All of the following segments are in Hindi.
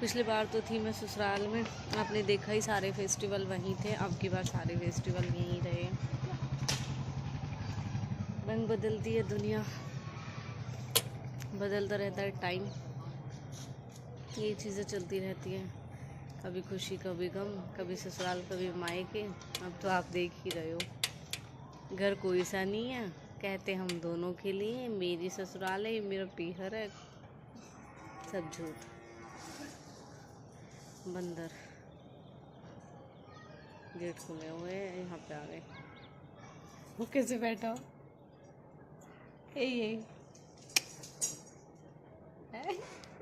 पिछली बार तो थी मैं ससुराल में, आपने देखा ही सारे फेस्टिवल वहीं थे। अब की बार सारे फेस्टिवल यहीं रहे। रंग बदलती है दुनिया, बदलता रहता है टाइम, ये चीज़ें चलती रहती हैं। कभी खुशी कभी गम, कभी ससुराल कभी मायके। अब तो आप देख ही रहे हो, घर कोई सा नहीं है, कहते हम दोनों के लिए। मेरी ससुराल है, मेरा पीहर है, सब झूठ। बंदर गेट खुले हुए हैं, यहाँ पे आ गए। वो कैसे बैठा हो? ये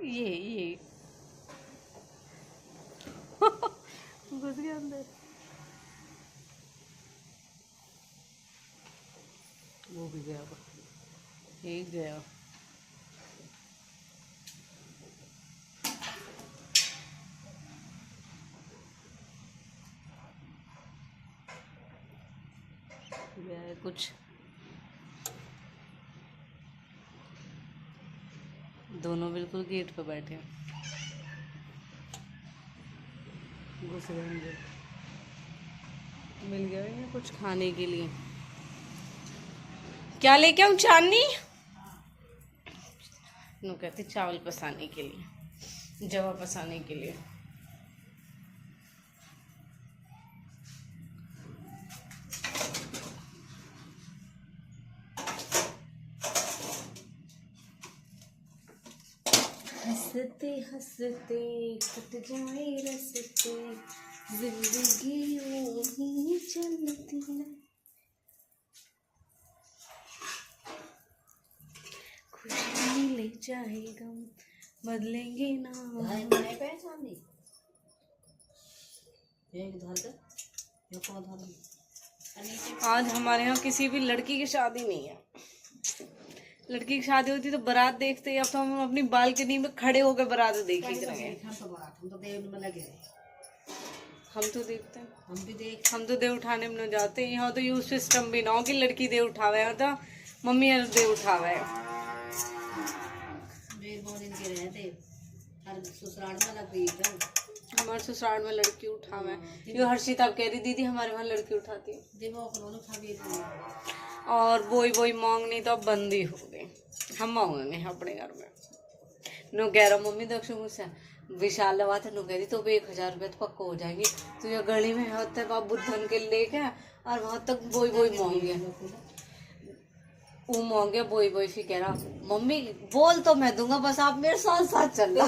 ये घुस गया अंदर। वो भी गया, एक गया। गया है कुछ। दोनों बिल्कुल गेट पे बैठे हैं, घुस गए अंदर। मिल गया इन्हें कुछ खाने के लिए। क्या लेके आऊं? चांदनी नो कहते चावल पसाने के लिए, जवा पसाने के लिए। हंसते हंसते कट जाए रस्ते, जिंदगी यूं ही चलती है। खुशी ले जाए गम, बदलेंगे ना। आज हमारे यहाँ किसी भी लड़की की शादी नहीं है। लड़की की शादी होती तो बारात देखते, अब तो हम अपनी बालकनी में खड़े होकर बारात देख ही रहे। हम तो देखते हैं, हम तो दे उठाने में न जाते। यहाँ तो यूज सिस्टम भी ना हो कि लड़की दे उठावे, यहाँ तो मम्मी दे उठावे। हमारे ससुराल में लड़की उठावे। यो हर्षिता अब कह रही दीदी हमारे वहाँ लड़की उठाती है, और बोई बोई मांगनी तो अब बंद ही हो गई। हम मांगेंगे अपने घर में। नो कह रहा मम्मी दक्षिण मुझसे विशाल बात है, नो कह रही तो 1000 रुपये तो पक्का हो जाएंगे। तो ये गली में होते बाप बुद्धन के लेके और वहां तक बोई बोई मांगे। वो मांगे बोई बोई, फिर कह रहा मम्मी बोल तो मैं दूंगा, बस आप मेरे साथ साथ चलना।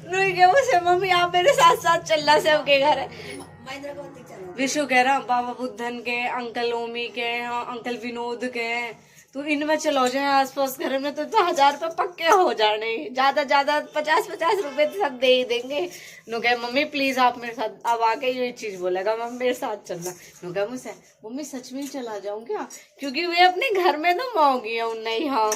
नहीं क्या मुझसे मम्मी आप मेरे साथ साथ चलना, सबके घर है। विशु कह रहा बाबा बुद्धन के, अंकल ओमी के, हाँ अंकल विनोद के, तो इनमें चलो जाए आसपास घर में तो 1000 रुपये पक्के हो जाने। ज्यादा ज्यादा 50-50 रुपए तो सब दे ही देंगे। नु कहे मम्मी प्लीज आप मेरे साथ, अब आके ये चीज बोलेगा मम्मी मेरे साथ चलना। नु कहे मुझसे मम्मी सच में चला जाऊं क्या, क्योंकि वे अपने घर में तो मांगी है उन नहीं। हाँ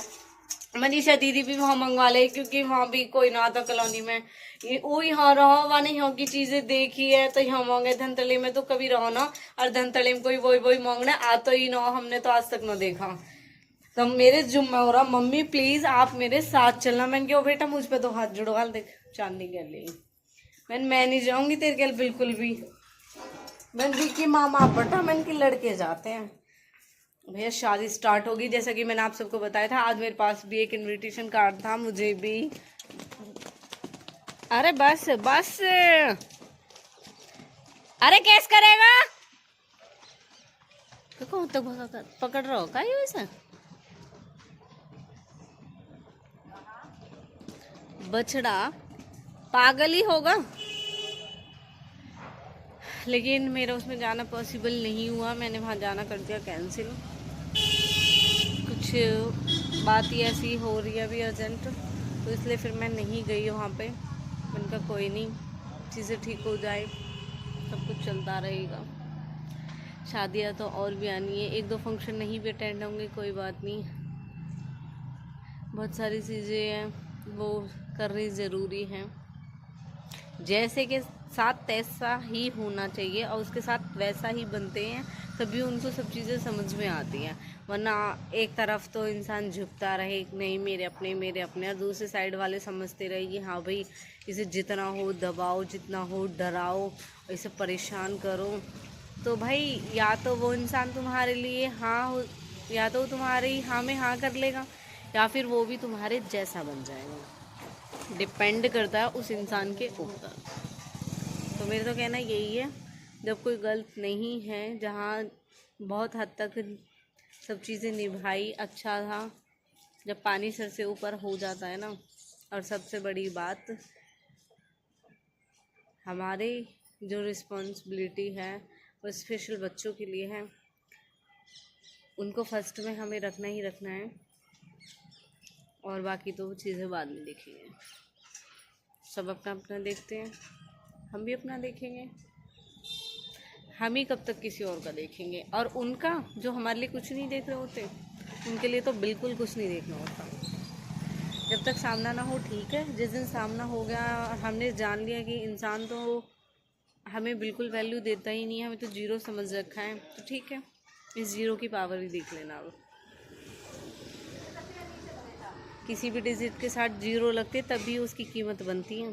मनीषा दीदी भी वहाँ मंगवा ले, क्योंकि वहाँ भी कोई ना था कॉलोनी में। ये वो यहाँ रहा वहाँ नहीं, यहाँ की चीजें देखी है तो यहाँ मांगे। धनतली में तो कभी रहो ना, और धनतली में कोई वही वही मांगना आ तो ही ना, हमने तो आज तक ना देखा। तो मेरे जुम्मा हो रहा मम्मी प्लीज आप मेरे साथ चलना। मैंने कहा बेटा मुझ पे तो हाथ जुड़वा, देख चांदनी कह ली। मैं नहीं जाऊंगी तेरे के बिल्कुल भी। मैंने की मामा बटा मैंने की लड़के जाते हैं। भैया शादी स्टार्ट होगी, जैसा कि मैंने आप सबको बताया था। आज मेरे पास भी एक इनविटेशन कार्ड था, मुझे भी। अरे बस बस, अरे कैस करेगा देखो तक पकड़ रहा हो का ये वैसा। बछड़ा पागल ही होगा, लेकिन मेरा उसमें जाना पॉसिबल नहीं हुआ। मैंने वहाँ जाना कर दिया कैंसिल। कुछ बात ही ऐसी हो रही है अभी अर्जेंट, तो इसलिए फिर मैं नहीं गई वहाँ पे। मैंने कहा कोई नहीं, चीज़ें ठीक हो जाए, सब कुछ चलता रहेगा। शादियाँ तो और भी आनी है, 1-2 फंक्शन नहीं भी अटेंड होंगे कोई बात नहीं। बहुत सारी चीज़ें हैं वो करनी ज़रूरी है। जैसे के साथ तैसा ही होना चाहिए और उसके साथ वैसा ही बनते हैं। तभी उनको सब चीज़ें समझ में आती हैं। वरना एक तरफ तो इंसान झुकता रहे नहीं मेरे अपने, और दूसरी साइड वाले समझते रहे कि हाँ भाई इसे जितना हो दबाओ, जितना हो डराओ, इसे परेशान करो, तो भाई या तो वो इंसान तुम्हारे लिए हाँ हो, या तो तुम्हारी हाँ में हाँ कर लेगा, या फिर वो भी तुम्हारे जैसा बन जाएगा। डिपेंड करता है उस इंसान के ऊपर। तो मेरा तो कहना यही है, जब कोई गलत नहीं है, जहाँ बहुत हद तक सब चीज़ें निभाई, अच्छा था, जब पानी सर से ऊपर हो जाता है ना, और सबसे बड़ी बात हमारे जो रिस्पॉन्सिबिलिटी है वो स्पेशल बच्चों के लिए है, उनको फर्स्ट में हमें रखना ही रखना है, और बाकी तो चीज़ें बाद में देखेंगे। सब अपना अपना देखते हैं, हम भी अपना देखेंगे, हम ही कब तक किसी और का देखेंगे। और उनका जो हमारे लिए कुछ नहीं देख रहे होते, उनके लिए तो बिल्कुल कुछ नहीं देखना होता। जब तक सामना ना हो ठीक है, जिस दिन सामना हो गया और हमने जान लिया कि इंसान तो हमें बिल्कुल वैल्यू देता ही नहीं है, हमें तो जीरो समझ रखा है, तो ठीक है, इस जीरो की पावर ही देख लेना। अब किसी भी डिजिट के साथ जीरो लगते तभी उसकी कीमत बनती है।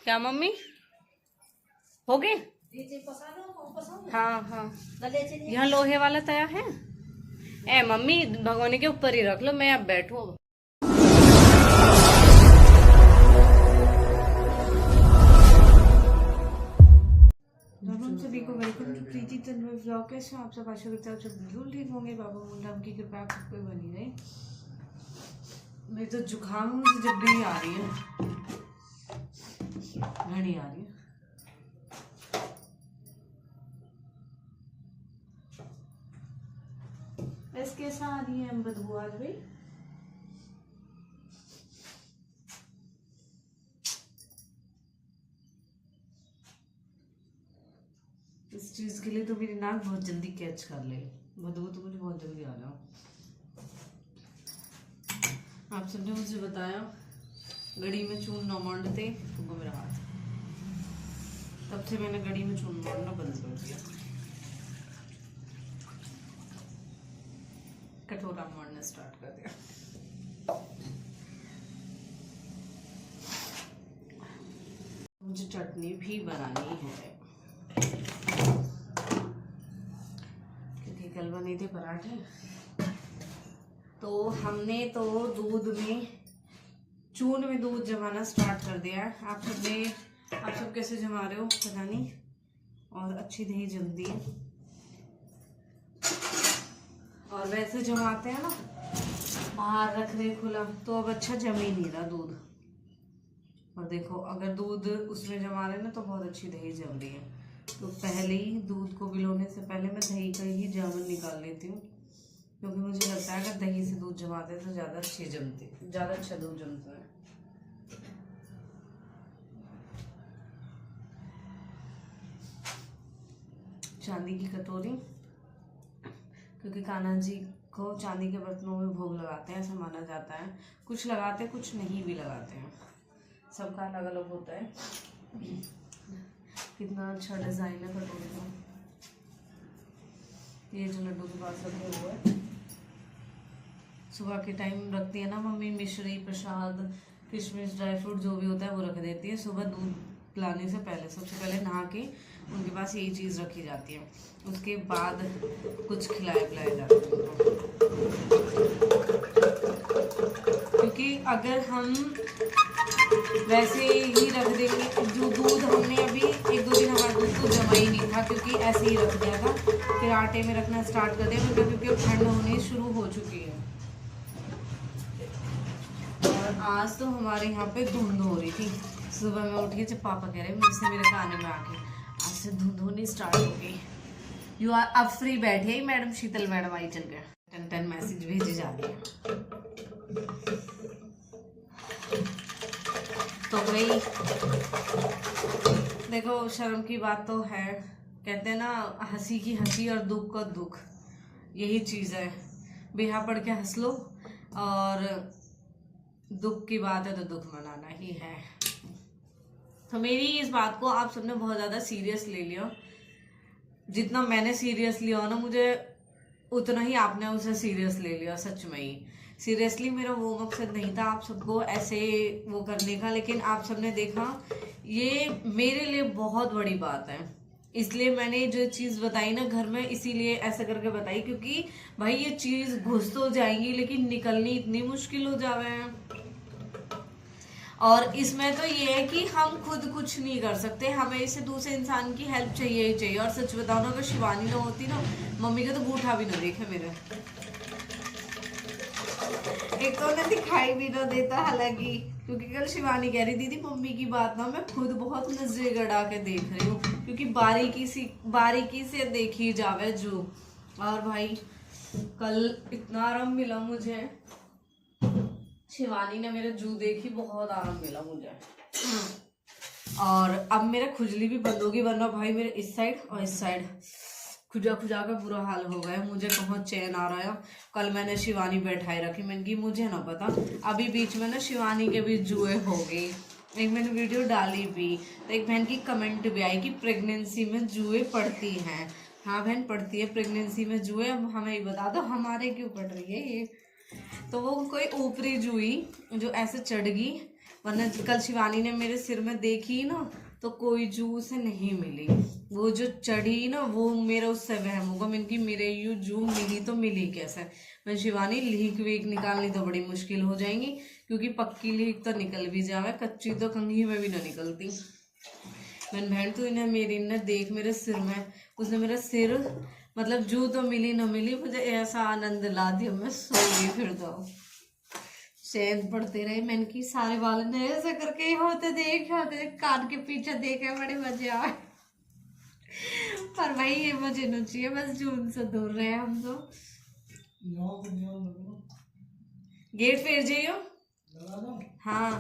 क्या मम्मी हो गए? हाँ हाँ, यहाँ लोहे वाला तया है। ए मम्मी भगोने के ऊपर ही रख लो, मैं अब बैठूँ। सभी को welcome to Preeti Tanvi vlog. कैसे आप सब? आशा करते हैं आप सब बिल्कुल ठीक होंगे। बाबा मुंडा की कृपा आप सब पे बनी रहे। मेरे तो जुकाम मुझे जब भी आ रही है, घनी आ रही है। ऐसे कैसा आ रही है बदबू आज भाई? इस चीज के लिए तो मेरी नाक बहुत जल्दी कैच कर ले, बदबू तो मुझे बहुत जल्दी आ रहा। आप सबने मुझे बताया गड़ी में चून न मांडते तो मेरा हाथ, तब से मैंने गड़ी में चून मारना बंद कर दिया, कटोरा मारना स्टार्ट कर दिया। मुझे चटनी भी बनानी है क्योंकि कल बने थे पराठे। तो हमने तो दूध में, चून में दूध जमाना स्टार्ट कर दिया है। आप सब कैसे जमा रहे हो पता नहीं, और अच्छी दही जमती है। और वैसे जमाते हैं ना बाहर रख रहे खुला, तो अब अच्छा जम ही नहीं रहा दूध। और देखो अगर दूध उसमें जमा रहे ना तो बहुत अच्छी दही जम रही है। तो पहले ही दूध को भिगोने से पहले मैं दही का ही जामन निकाल लेती हूँ, क्योंकि मुझे लगता है अगर दही से दूध जमाते हैं तो ज़्यादा अच्छा दूध जमता है। चांदी की कटोरी, क्योंकि कान्हा जी को चांदी के बर्तनों में भोग लगाते हैं, ऐसा माना जाता है। कुछ लगाते हैं, कुछ नहीं भी लगाते हैं, सबका अलग अलग होता है। कितना अच्छा डिजाइन है कटोरी का। ये जो लड्डू के पास रखे हुए है, सुबह के टाइम रखती है ना मम्मी, मिश्री प्रसाद किशमिश ड्राई फ्रूट जो भी होता है वो रख देती है। सुबह दूध पिलाने से पहले सबसे पहले नहा के उनके पास यही चीज़ रखी जाती है, उसके बाद कुछ खिलाया पिलाया जाता है। क्योंकि अगर हम वैसे ही रख देंगे, जो दूध हमने अभी 1-2 दिन हमारा दूध तो जमा ही नहीं था, क्योंकि ऐसे ही रख दिया था, फिर आटे में रखना स्टार्ट कर दिया क्योंकि अब ठंड होनी शुरू हो चुकी है। और आज तो हमारे यहाँ पे धुंध हो रही थी। सुबह में उठी जब पापा कह रहे मुझसे मेरे काने में आके आज से धुंध होनी स्टार्ट हो गई। यू आर अब फ्री बैठे ही मैडम शीतल मैडम आई चल गया, 10 मैसेज भेजे जा रहे हैं। तो भाई देखो शर्म की बात तो है, कहते हैं ना हंसी की हंसी और दुख का दुख, यही चीज़ है। बेहा पढ़ के हंस लो, और दुख की बात है तो दुख मनाना ही है। तो मेरी इस बात को आप सबने बहुत ज़्यादा सीरियस ले लिया, जितना मैंने सीरियस लिया ना, मुझे उतना ही आपने उसे सीरियस ले लिया। सच में ही सीरियसली मेरा वो मकसद नहीं था आप सबको ऐसे वो करने का, लेकिन आप सबने देखा ये मेरे लिए बहुत बड़ी बात है। इसलिए मैंने जो चीज बताई ना घर में, इसीलिए ऐसा करके बताई, क्योंकि भाई ये चीज घुस तो जाएंगी लेकिन निकलनी इतनी मुश्किल हो जावे है। और इसमें तो ये है कि हम खुद कुछ नहीं कर सकते, हमें इसे दूसरे इंसान की हेल्प चाहिए ही चाहिए। और सच बताओ ना, अगर शिवानी ना होती ना, मम्मी का तो बूढ़ा भी ना देखे मेरे। एक तो उन्हें दिखाई भी ना देता हालांकि, क्योंकि कल शिवानी कह रही दीदी मम्मी की बात ना मैं खुद बहुत नजरे गड़ा के देख रही हूँ, क्योंकि बारीकी से देखी जावे जो। और भाई कल इतना आराम मिला मुझे, शिवानी ने मेरे जू देखी, बहुत आराम मिला मुझे। और अब मेरा खुजली भी बंद होगी, वरना भाई मेरे इस साइड और इस साइड खुजा खुजा का बुरा हाल हो गया। मुझे कहाँ चैन आ रहा है। कल मैंने शिवानी बैठाई रखी, मैंने की मुझे ना पता, अभी बीच में ना शिवानी के भी जुए हो गई। एक मैंने वीडियो डाली भी तो एक बहन की कमेंट भी आई कि प्रेगनेंसी में जुए पड़ती हैं। हाँ बहन पड़ती है प्रेगनेंसी में जुए। अब हमें ही बता दो हमारे क्यों पड़ रही है ये। तो वो कोई ऊपरी जुई जो ऐसे चढ़ गई, वरना कल शिवानी ने मेरे सिर में देखी ना तो कोई जू से नहीं मिली। वो जो चढ़ी ना वो मेरा उससे वहम होगा, मैंने की मेरे यू जू मिली तो मिली कैसे। मैं शिवानी लीक वीक निकालनी तो बड़ी मुश्किल हो जाएंगी, क्योंकि पक्की लीक तो निकल भी जावे, कच्ची तो कंघी में भी ना निकलती। मैंने बहन तू इन्हें मेरी ने देख मेरे सिर में, उसने मेरा सिर मतलब जू तो मिली ना मिली, मुझे ऐसा आनंद ला दिया, मैं सो गई। फिर तो चैन पड़ते रहे। मैंने की सारे वाले ने ऐसा करके होते कान के पीछे देखे, बड़े मजे आए। पर भाई ये मजे न चाहिए, बस जून से दूर रहे हम तो। गेट फेर जाइयो। हाँ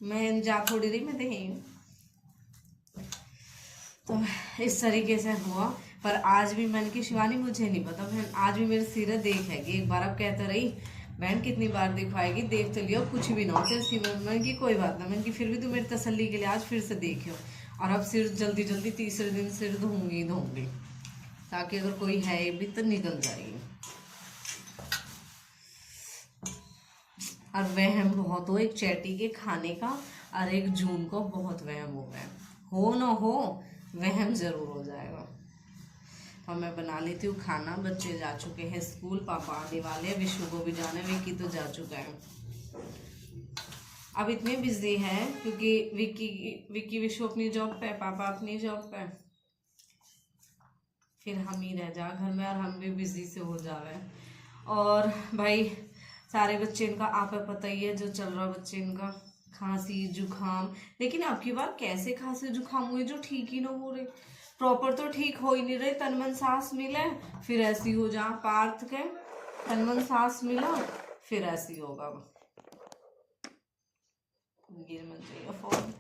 मैं जा थोड़ी रही, मैं तो तो इस तरीके से हुआ। पर आज भी मैंने की शिवानी मुझे नहीं पता बहन, आज भी मेरे सिर देखेगी एक बार। अब कहते रही बहन कितनी बार दिखवाएगी, देख तो लियो कुछ भी ना हो तेरे सिर में। मैंने की कोई बात ना, मैंने की फिर भी तू मेरी तसल्ली के लिए आज फिर से देखियो। और अब सिर जल्दी जल्दी तीसरे दिन सिर धोऊंगी ताकि अगर कोई है भी तो निकल जाएगी। और वहम बहुत हो एक चैटी के खाने का, और एक जून को बहुत वहम हो गया। हो ना हो वहम जरूर हो जाएगा। तो मैं बना लेती हूँ खाना। बच्चे जा चुके हैं स्कूल, पापा आने वाले हैं, विशु को भी जाने, विक्की तो जा चुका है। अब इतने बिजी है क्योंकि विक्की विशु अपनी जॉब पे, पापा अपनी जॉब पे, फिर हम ही रह जा घर में और हम भी बिजी से हो जावे। और भाई सारे बच्चे इनका आप पता ही है जो चल रहा बच्चे इनका, खांसी जुकाम। लेकिन अब की बार कैसे खांसी जुकाम हुए जो ठीक ही ना हो रहे, प्रॉपर तो ठीक हो ही नहीं रहे। तन मन सांस मिले फिर ऐसी हो जा, पार्थ के तन मन सांस मिला फिर ऐसी होगा। गिर मत जाइए फोन।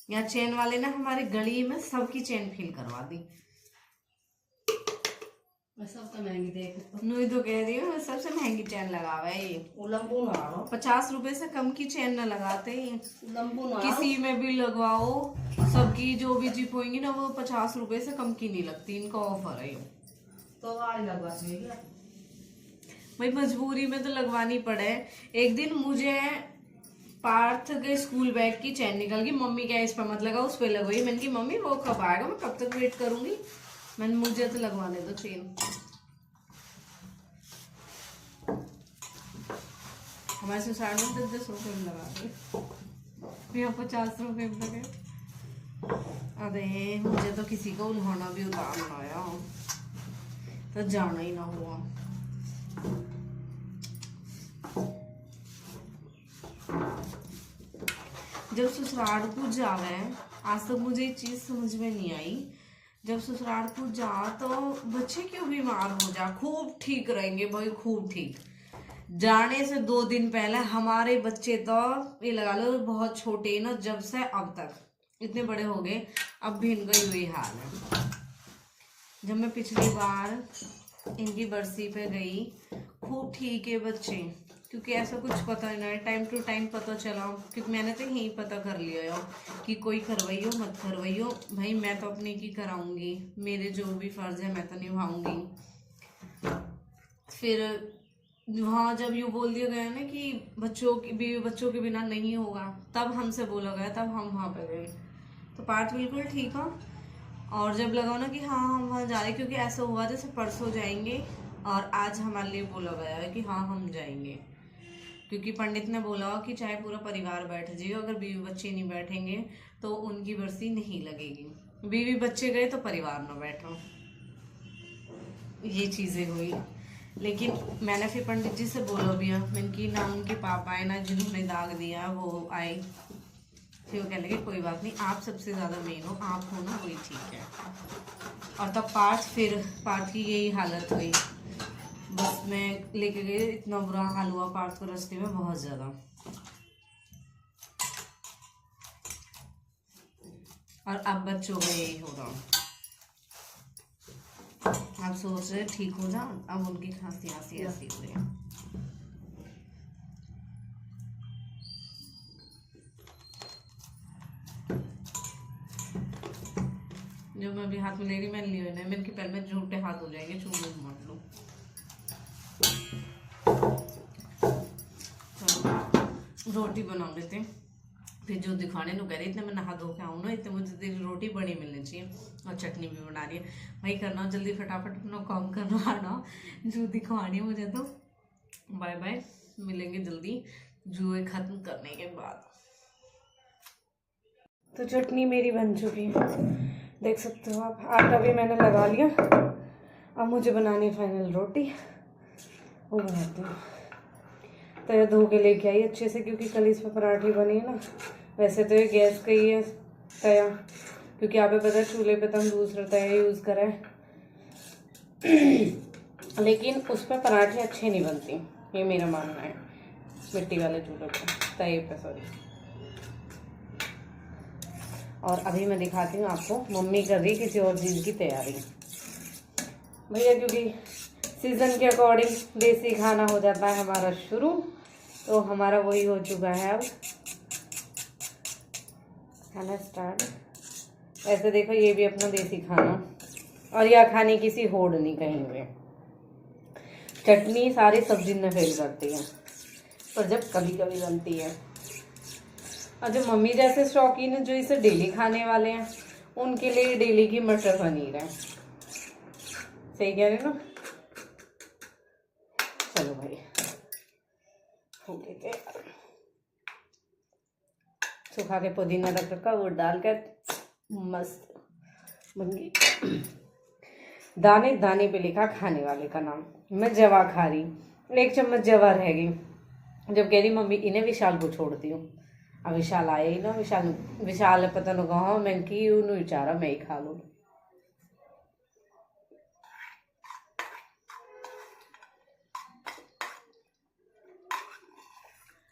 यहाँ चेन वाले ने हमारे गली में सबकी चेन फील करवा दी। मैं सब तो महंगी देख नहीं तो कह रही हूँ, सबसे महंगी चेन लगावा है ये। 50 रुपए से कम की चेन न लगाते ये, किसी में भी लगवाओ सबकी जो भी जिप होंगी ना वो 50 रुपए से कम की नहीं लगती, इनका ऑफर है ये। तो भाई मजबूरी में तो लगवानी पड़े। एक दिन मुझे पार्थ के स्कूल बैग की चेन निकल गई, मम्मी क्या इस पर मत लगाओ उस पर लगवाई। मैंने की मम्मी वो कब आएगा, मैं कब तक वेट करूंगी, मैंने मुझे तो लगवाने दो चेन। हमारे ससुराल में 10 रुपए में लगा दी, यहाँ 50 रुपए में लगे। अरे मुझे तो किसी को उन्होंने भी उतारना आया तो जाना ही ना हुआ। जब ससुराल को जावे, आज तक मुझे ये चीज समझ में नहीं आई, जब ससुराल को जा तो बच्चे क्यों बीमार हो जा, खूब ठीक रहेंगे भाई खूब ठीक। जाने से 2 दिन पहले हमारे बच्चे तो ये लगा लो बहुत छोटे ना, जब से अब तक इतने बड़े हो गए अब भी इनका यही हाल है। जब मैं पिछली बार इनकी बरसी पे गई खूब ठीक है बच्चे, क्योंकि ऐसा कुछ पता नहीं है, टाइम टू टाइम पता चला, क्योंकि मैंने तो यही पता कर लिया हो कि कोई करवाइयो मत करवाइयो भाई, मैं तो अपने की कराऊंगी, मेरे जो भी फर्ज है मैं तो निभाऊंगी। फिर वहाँ जब यूँ बोल दिया गया ना कि बच्चों के बिना नहीं होगा, तब हमसे बोला गया, तब हम वहाँ पे गए। तो पार्थ बिल्कुल ठीक हो। और जब लगा ना कि हाँ हम वहाँ जा रहे, क्योंकि ऐसा हुआ जैसे परसों जाएंगे और आज हमारे लिए बोला गया है कि हाँ हम जाएंगे, क्योंकि पंडित ने बोला कि चाहे पूरा परिवार बैठ जाए, अगर बीवी बच्चे नहीं बैठेंगे तो उनकी बरसी नहीं लगेगी, बीवी बच्चे गए तो परिवार ना बैठो, ये चीज़ें हुई। लेकिन मैंने फिर पंडित जी से बोला भी है, मैंने कि ना उनके पापा आए ना जिन्होंने दाग दिया वो आए। फिर वो कहने लगे कोई बात नहीं, आप सबसे ज़्यादा मेन हो, आप हो ना वही ठीक है। और तब पार्थ की यही हालत हुई, बस में लेके गए, इतना बुरा हाल हुआ पार्थ को रास्ते में बहुत ज़्यादा। और अब बच्चों का यही हो रहा, आप सोच रहे ठीक हो जाओ, अब उनकी खांसी ऐसी हो रही है। जो मैं अभी हाथ में ले रही, मैंने लिया नहीं, मैंने कि पहले में झूठे हाथ हो जाएंगे, चूड़ मत लो। रोटी बना लेते, फिर जो दिखाने को कह रही इतने मैं नहा धो के आऊँ ना, इतने मुझे तेरी रोटी बड़ी मिलनी चाहिए और चटनी भी बना रही है भाई, करना जल्दी फटाफट अपना काम करना आना, जो दिखवानी है मुझे। तो बाय बाय, मिलेंगे जल्दी जुए खत्म करने के बाद। तो चटनी मेरी बन चुकी है, देख सकते हो आप, आटा भी मैंने लगा लिया। अब मुझे बनानी फाइनल रोटी, वो बनाती हूँ। तया धो के लेके आई अच्छे से, क्योंकि कल इस पर पराठे बने हैं ना। वैसे तो ये गैस का ही है तया, क्योंकि आप पता है चूल्हे पे तो हम दूसरा तया यूज़ करें, लेकिन उस पर पराठे अच्छे नहीं बनते, ये मेरा मानना है, मिट्टी वाले चूल्हे पे, तवे पे सॉरी। और अभी मैं दिखाती हूँ आपको, मम्मी कर रही किसी और चीज़ की तैयारी भैया, क्योंकि सीज़न के अकॉर्डिंग देसी खाना हो जाता है हमारा शुरू, तो हमारा वही हो चुका है अब खाना स्टार्ट। ऐसे देखो ये भी अपना देसी खाना, और यह खाने किसी होड़ नहीं कहीं हुए। चटनी सारी सब्जी में फेल करती है, पर जब कभी कभी बनती है। और जो मम्मी जैसे शौकीन है, जो इसे डेली खाने वाले हैं, उनके लिए डेली की मटर पनीर है। सही कह रहे ना। चलो भाई हो गए, सुखा के पुदीना रख रखा, वो डाल कर मस्त बन गई। दाने दाने पे लिखा खाने वाले का नाम। मैं जवा खा रही, 1 चम्मच जवा रह गई, जब कह रही मम्मी इन्हें विशाल को छोड़ती हूँ। अब विशाल आए ही ना, विशाल पता न कहा, मैं कि उन्होंने विचारा मैं ही खा लूँ।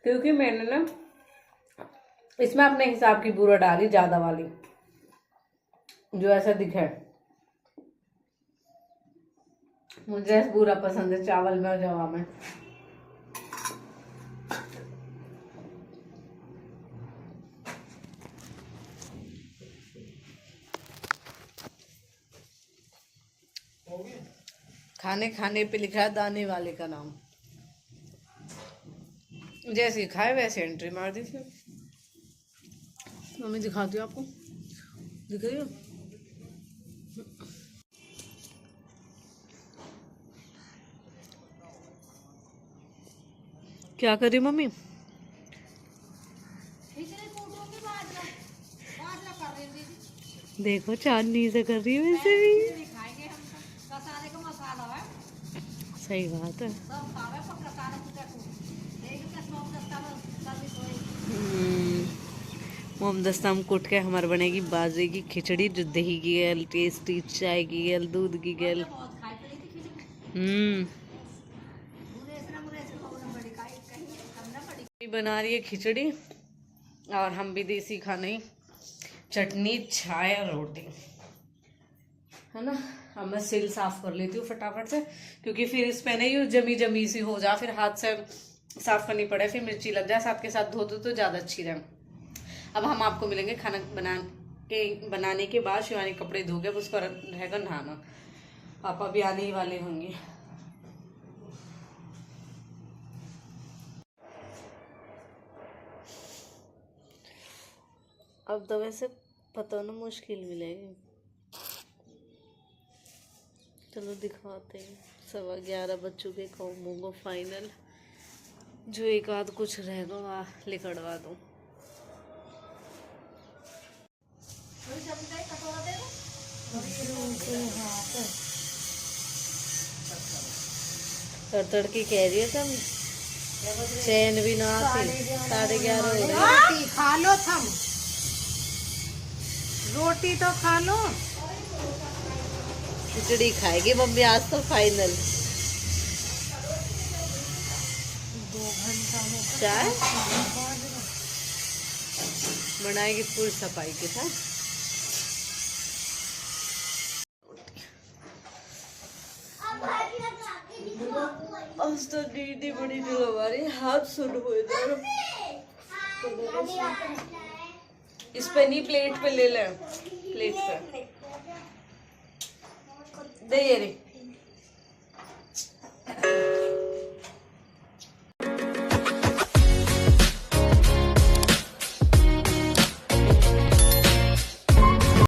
क्योंकि मैंने ना इसमें अपने हिसाब की बूरा डाली, ज़्यादा वाली, जो ऐसा दिखे। मुझे पूरा पसंद है चावल में और जवा में। खाने खाने पे लिखा है दाने वाले का नाम, जैसे खाए वैसे एंट्री मार दी थी। मम्मी दिखाती हूँ आपको, दिख रही हो? क्या कर रही मम्मी? देखो चांदनी से कर रही है वैसे भी, सही बात है। मोमदस्ता में कुट के हमारे बनेगी बाजरे की खिचड़ी, जो दही की गैल, टेस्टी चाय की गैल, दूध की गैल। बना रही है खिचड़ी, और हम भी देसी खाना ही, चटनी चाय और रोटी, है ना। अब मैं सिल साफ कर लेती हूँ फटाफट से, क्योंकि फिर इस पे नहीं जमी जमी सी हो जा, फिर हाथ से साफ करनी पड़े, फिर मिर्ची लग जाए, साथ के साथ धो दो तो ज़्यादा अच्छी रहे। अब हम आपको मिलेंगे खाना बनाने के बाद। शिवानी कपड़े धो गए, उसका रहेगा नहाना। पापा भी आने ही वाले होंगे। अब तो वैसे पता ना मुश्किल मिलेगी। चलो दिखाते हैं। 11:15 बज चुके कॉम्बो को फाइनल। जो एक आध कुछ रहेगा वह लिखड़वा दूँ। तड़की कह रही है तुम, चैन भी ना आती। 11:30 हो रहे। रोटी खा लो, थम रोटी तो खा लो। खिचड़ी खाएगी मम्मी आज तो फाइनल। 2 घंटा में चाय बनाएगी पूरी सफाई के साथ। आज तो दीदी बड़ी दिल हमारी हाथ सुन हुए इधर। इस पे नहीं, प्लेट पे ले ले, प्लेट पे दे ये रे।